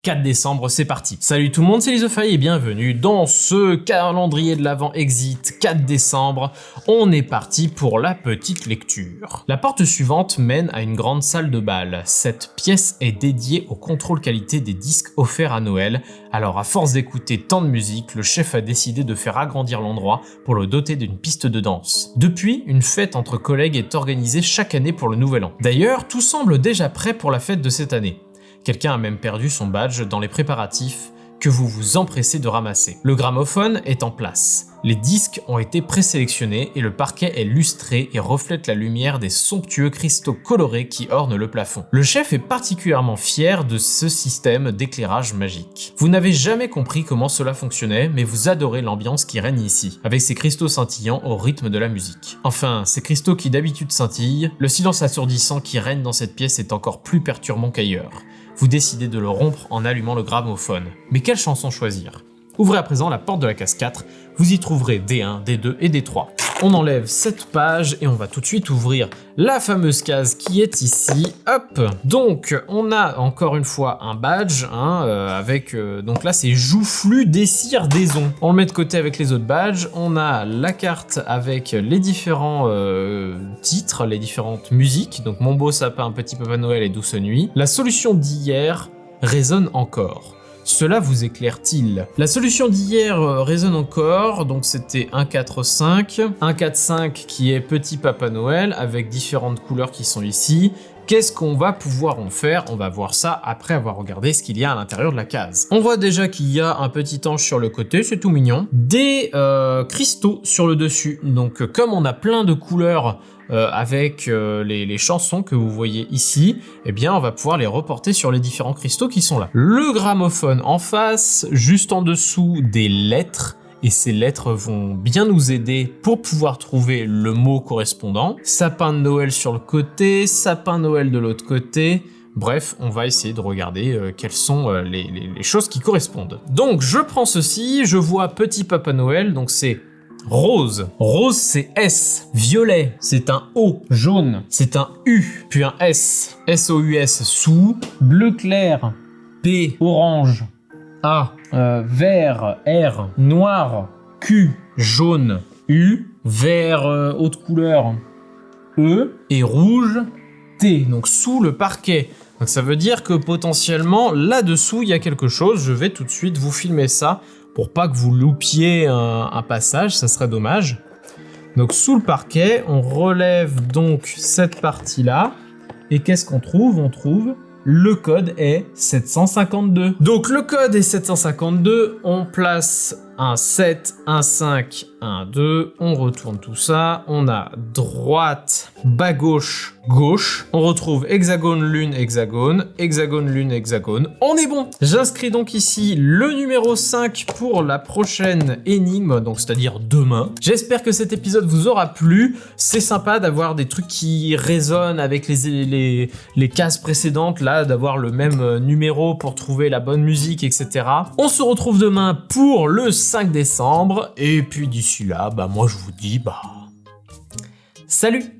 4 décembre, c'est parti. Salut tout le monde, c'est Lizofaï et bienvenue dans ce calendrier de l'Avent Exit 4 décembre. On est parti pour la petite lecture. La porte suivante mène à une grande salle de bal. Cette pièce est dédiée au contrôle qualité des disques offerts à Noël. Alors à force d'écouter tant de musique, le chef a décidé de faire agrandir l'endroit pour le doter d'une piste de danse. Depuis, une fête entre collègues est organisée chaque année pour le nouvel an. D'ailleurs, tout semble déjà prêt pour la fête de cette année. Quelqu'un a même perdu son badge dans les préparatifs que vous vous empressez de ramasser. Le gramophone est en place. Les disques ont été présélectionnés et le parquet est lustré et reflète la lumière des somptueux cristaux colorés qui ornent le plafond. Le chef est particulièrement fier de ce système d'éclairage magique. Vous n'avez jamais compris comment cela fonctionnait, mais vous adorez l'ambiance qui règne ici, avec ces cristaux scintillants au rythme de la musique. Enfin, ces cristaux qui d'habitude scintillent, le silence assourdissant qui règne dans cette pièce est encore plus perturbant qu'ailleurs. Vous décidez de le rompre en allumant le gramophone. Mais quelle chanson choisir ? Ouvrez à présent la porte de la case 4, vous y trouverez D1, D2 et D3. On enlève cette page et on va tout de suite ouvrir la fameuse case qui est ici. Hop. Donc on a encore une fois un badge avec donc là c'est Joufflu des cires des on. On le met de côté avec les autres badges. On a la carte avec les différents titres, les différentes musiques. Donc Mon beau sapin, Petit Papa Noël et Douce nuit. La solution d'hier résonne encore. Cela vous éclaire-t-il? La solution d'hier résonne encore, donc c'était 1, 4, 5. 1, 4, 5 qui est Petit Papa Noël avec différentes couleurs qui sont ici. Qu'est-ce qu'on va pouvoir en faire? On va voir ça après avoir regardé ce qu'il y a à l'intérieur de la case. On voit déjà qu'il y a un petit ange sur le côté, c'est tout mignon. Des cristaux sur le dessus, donc comme on a plein de couleurs avec les chansons que vous voyez ici, eh bien on va pouvoir les reporter sur les différents cristaux qui sont là. Le gramophone en face, juste en dessous des lettres, et ces lettres vont bien nous aider pour pouvoir trouver le mot correspondant. Sapin de Noël sur le côté, sapin de Noël de l'autre côté. Bref, on va essayer de regarder quelles sont les choses qui correspondent. Donc je prends ceci, je vois Petit Papa Noël, donc c'est rose. Rose, c'est S. Violet, c'est un O. Jaune, c'est un U. Puis un S. S-O-U-S, sous. Bleu clair, P. Orange, A. Vert, R. Noir, Q. Jaune, U. Vert, haute couleur, E. Et rouge, T. Donc sous le parquet. Donc ça veut dire que potentiellement, là-dessous, il y a quelque chose. Je vais tout de suite vous filmer ça pour pas que vous loupiez un passage, ça serait dommage. Donc sous le parquet, on relève donc cette partie-là. Et qu'est-ce qu'on trouve? On trouve le code est 752. Donc le code est 752, on place un 7, un 5, un 2, on retourne tout ça, on a droite, bas gauche, gauche, on retrouve hexagone, lune, hexagone, hexagone, lune, hexagone, on est bon. J'inscris donc ici le numéro 5 pour la prochaine énigme, donc c'est-à-dire demain. J'espère que cet épisode vous aura plu, c'est sympa d'avoir des trucs qui résonnent avec les cases précédentes, là, d'avoir le même numéro pour trouver la bonne musique, etc. On se retrouve demain pour le 5 décembre, et puis d'ici là, moi je vous dis, salut!